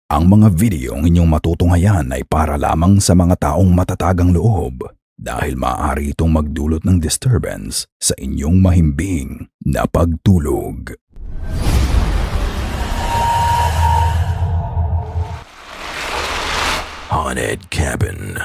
Ang mga videong inyong matutunghayan ay para lamang sa mga taong matatagang loob dahil maaari itong magdulot ng disturbance sa inyong mahimbing na pagtulog. Haunted Cabin.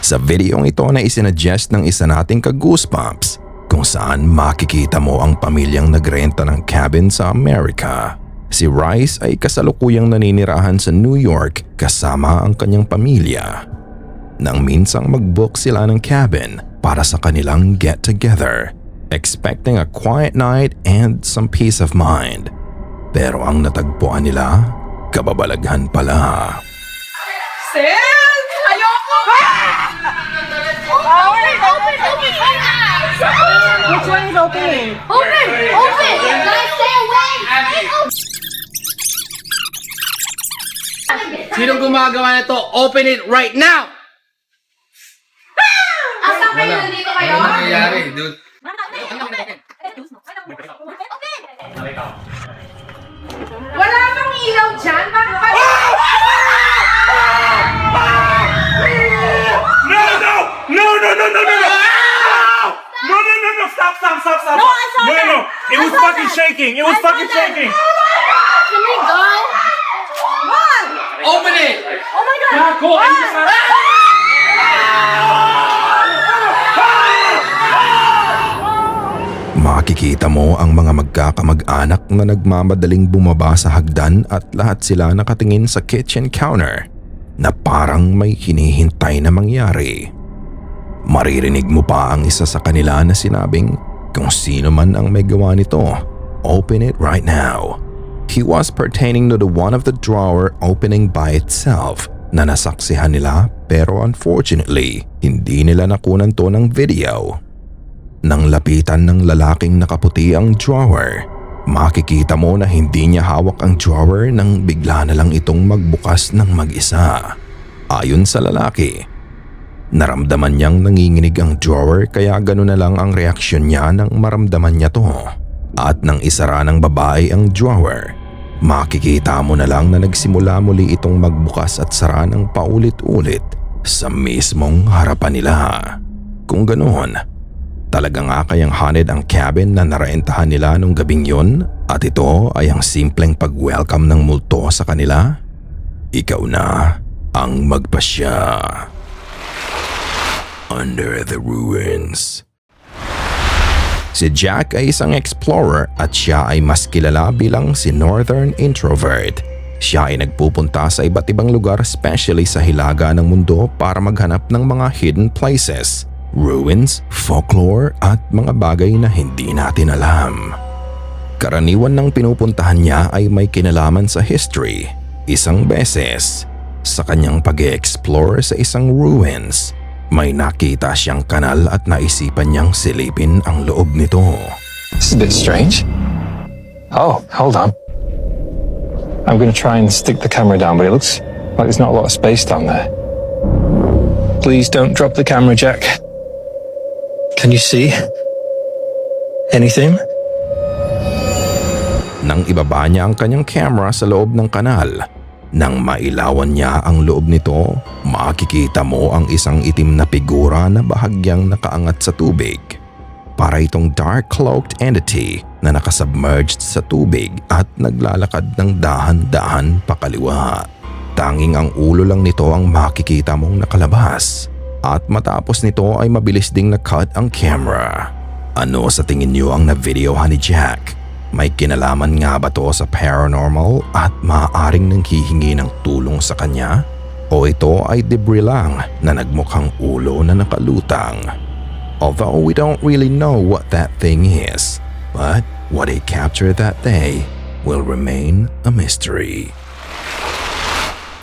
Sa videong ito na isinuggest ng isa nating ka-goosebumps kung saan makikita mo ang pamilyang nagrenta ng cabin sa Amerika. Si Rice ay kasalukuyang naninirahan sa New York kasama ang kanyang pamilya. Nang minsang mag-book sila ng cabin para sa kanilang get-together, expecting a quiet night and some peace of mind. Pero ang natagpuan nila, kababalaghan pala. Sis! Ayoko! Open! Which one is opening? Open! Guys, stay away! Sinong gumagawa nito? Open it right now! Asa kayo? Nandito kayo? Ano nangyayari, dude? Wala bang ilaw dyan? Bakit ba? No, stop. No, I saw that. No. It was fucking shaking. It was fucking shaking. Can we go? What? Open it! Oh my God! Yeah, go. Makikita mo ang mga magkakamag-anak na nagmamadaling bumaba sa hagdan at lahat sila nakatingin sa kitchen counter na parang may hinihintay na mangyari. Maririnig mo pa ang isa sa kanila na sinabing kung sino man ang may gawa nito, open it right now. He was pertaining to the one of the drawer opening by itself na nasaksihan nila pero unfortunately hindi nila nakunan to ng video. Nang lapitan ng lalaking nakaputi ang drawer, makikita mo na hindi niya hawak ang drawer nang bigla na lang itong magbukas ng mag-isa. Ayon sa lalaki, naramdaman niyang nanginginig ang drawer kaya gano'n na lang ang reaksyon niya nang maramdaman niya to. At nang isara ng babae ang drawer, makikita mo na lang na nagsimula muli itong magbukas at sara ng paulit-ulit sa mismong harapan nila. Kung ganoon, talaga nga kayang haunted ang cabin na narentahan nila nung gabing yun at ito ay ang simpleng pag-welcome ng multo sa kanila? Ikaw na ang magpasya. Under the Ruins. Si Jack ay isang explorer at siya ay mas kilala bilang si Northern Introvert. Siya ay nagpupunta sa iba't ibang lugar especially sa hilaga ng mundo para maghanap ng mga hidden places, ruins, folklore at mga bagay na hindi natin alam. Karaniwan ng pinupuntahan niya ay may kinalaman sa history. Isang beses, sa kanyang pag-e-explore sa isang ruins, may nakita siyang kanal at naisipan niyang silipin ang loob nito. This is a bit strange. Oh, hold on. I'm going to try and stick the camera down, but it looks like there's not a lot of space down there. Please don't drop the camera, Jack. Can you see anything? Nang ibaba niya ang kanyang camera sa loob ng kanal, nang mailawan niya ang loob nito, makikita mo ang isang itim na figura na bahagyang nakaangat sa tubig. Para itong dark cloaked entity na nakasubmerged sa tubig at naglalakad ng dahan-dahan pakaliwa. Tanging ang ulo lang nito ang makikita mong nakalabas. At matapos nito ay mabilis ding na-cut ang camera. Ano sa tingin niyo ang na-videohan ni Jack? May kinalaman nga ba to sa paranormal at maaaring nanghihingi ng tulong sa kanya? O ito ay debris lang na nagmukhang ulo na nakalutang? Although we don't really know what that thing is, but what it captured that day will remain a mystery.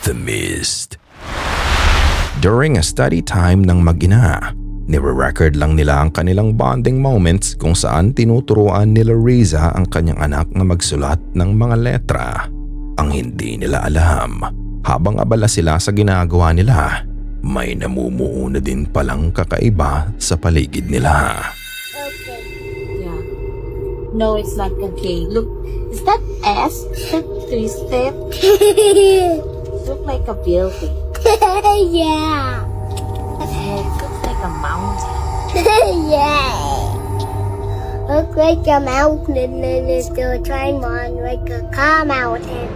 The Mist. During a study time ng mag-ina, nire-record lang nila ang kanilang bonding moments kung saan tinuturuan ni Riza ang kanyang anak na magsulat ng mga letra. Ang hindi nila alam, habang abala sila sa ginagawa nila, may namumuo na din palang kakaiba sa paligid nila. Yeah. No, it's not okay. Look, is that ass twisted? Look like a building. Yeah. It looks like a mountain. Yeah. Look like a mountain and it's still trying on like a car mountain.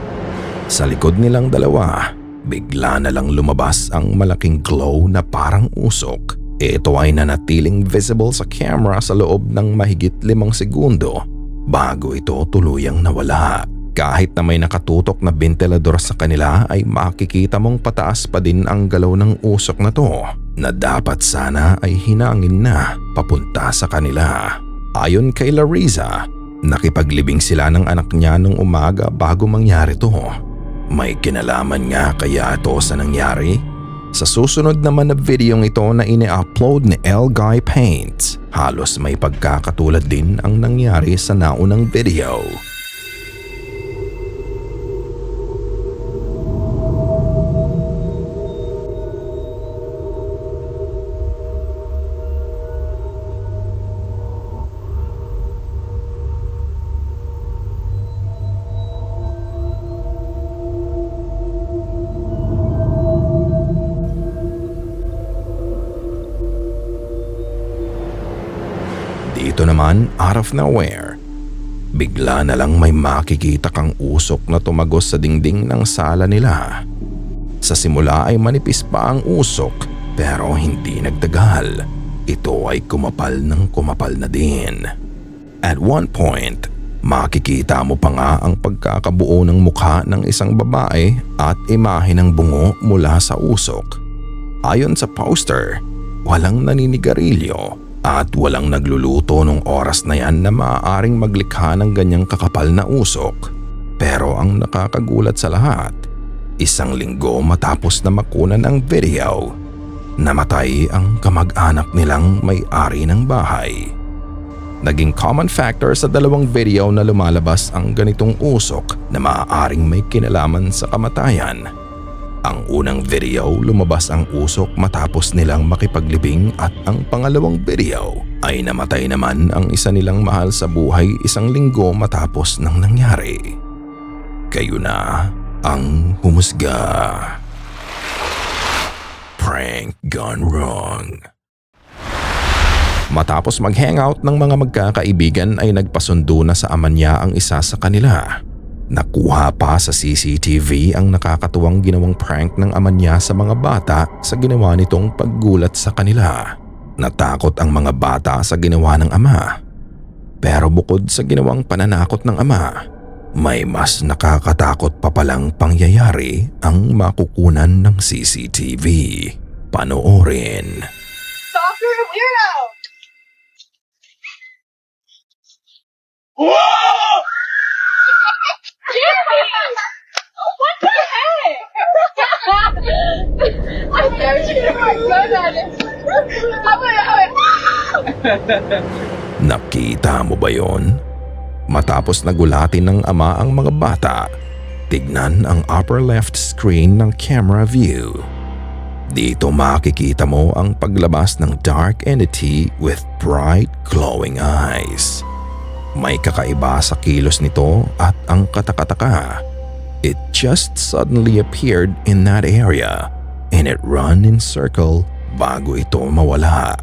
Sa likod nilang dalawa, bigla na lang lumabas ang malaking glow na parang usok. Ito ay nanatiling visible sa camera sa loob ng mahigit 5 segundo bago ito tuluyang nawala. Kahit na may nakatutok na bentilador sa kanila ay makikita mong pataas pa din ang galaw ng usok na to na dapat sana ay hinangin na papunta sa kanila. Ayon kay Larissa, nakipaglibing sila ng anak niya nung umaga bago mangyari to. May kinalaman nga kaya ito sa nangyari? Sa susunod naman na videong ito na ine-upload ni L. Guy Paints, halos may pagkakatulad din ang nangyari sa naunang video. Dito naman, out of nowhere, bigla na lang may makikita kang usok na tumagos sa dingding ng sala nila. Sa simula ay manipis pa ang usok pero hindi nagtagal. Ito ay kumapal na din. At one point, makikita mo pa nga ang pagkakabuo ng mukha ng isang babae at imahe ng bungo mula sa usok. Ayon sa poster, walang naninigarilyo at walang nagluluto nung oras na yan na maaaring maglikha ng ganyang kakapal na usok. Pero ang nakakagulat sa lahat, 1 linggo matapos na makunan ang video, namatay ang kamag-anak nilang may-ari ng bahay. Naging common factor sa 2 video na lumalabas ang ganitong usok na maaaring may kinalaman sa kamatayan. Ang unang video, lumabas ang usok matapos nilang makipaglibing at ang pangalawang video ay namatay naman ang isa nilang mahal sa buhay 1 linggo matapos ng nangyari. Kayo na ang humusga. Prank gone wrong. Matapos mag-hangout ng mga magkakaibigan ay nagpasundo na sa ama niya ang isa sa kanila. Nakuha pa sa CCTV ang nakakatuwang ginawang prank ng ama niya sa mga bata sa ginawa nitong paggulat sa kanila. Natakot ang mga bata sa ginawa ng ama. Pero bukod sa ginawang pananakot ng ama, may mas nakakatakot pa palang pangyayari ang makukunan ng CCTV. Panoorin. Stop, you're a weirdo! What the heck? I'm very sure I'm good at it. Nakita mo ba yon? Matapos nagulatin ng ama ang mga bata, tignan ang upper left screen ng camera view. Dito makikita mo ang paglabas ng dark entity with bright glowing eyes. May kakaiba sa kilos nito at ang katakataka, it just suddenly appeared in that area and it ran in circle bago ito mawala.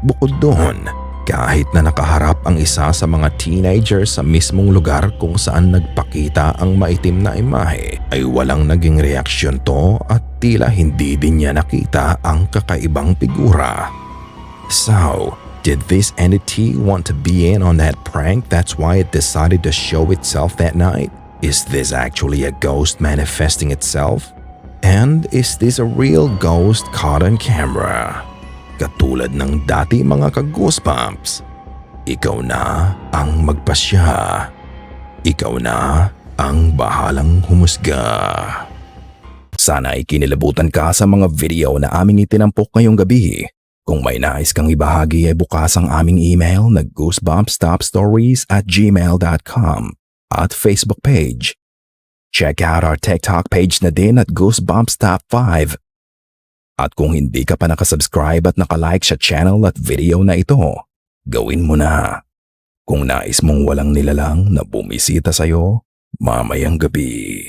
Bukod doon, kahit na nakaharap ang isa sa mga teenager sa mismong lugar kung saan nagpakita ang maitim na imahe, ay walang naging reaksyon to at tila hindi din niya nakita ang kakaibang figura. So, did this entity want to be in on that prank? That's why it decided to show itself that night? Is this actually a ghost manifesting itself? And is this a real ghost caught on camera? Katulad ng dati mga ka-goosebumps, ikaw na ang magpasya. Ikaw na ang bahalang humusga. Sana ay kinilabutan ka sa mga video na aming itinampok ngayong gabi. Kung may nais kang ibahagi ay bukas ang aming email na goosebumpstopstories@gmail.com at Facebook page. Check out our TikTok page na din at Goosebumps Top 5. At kung hindi ka pa nakasubscribe at nakalike sa channel at video na ito, gawin mo na. kung nais mong walang nilalang na bumisita sa'yo mamayang gabi.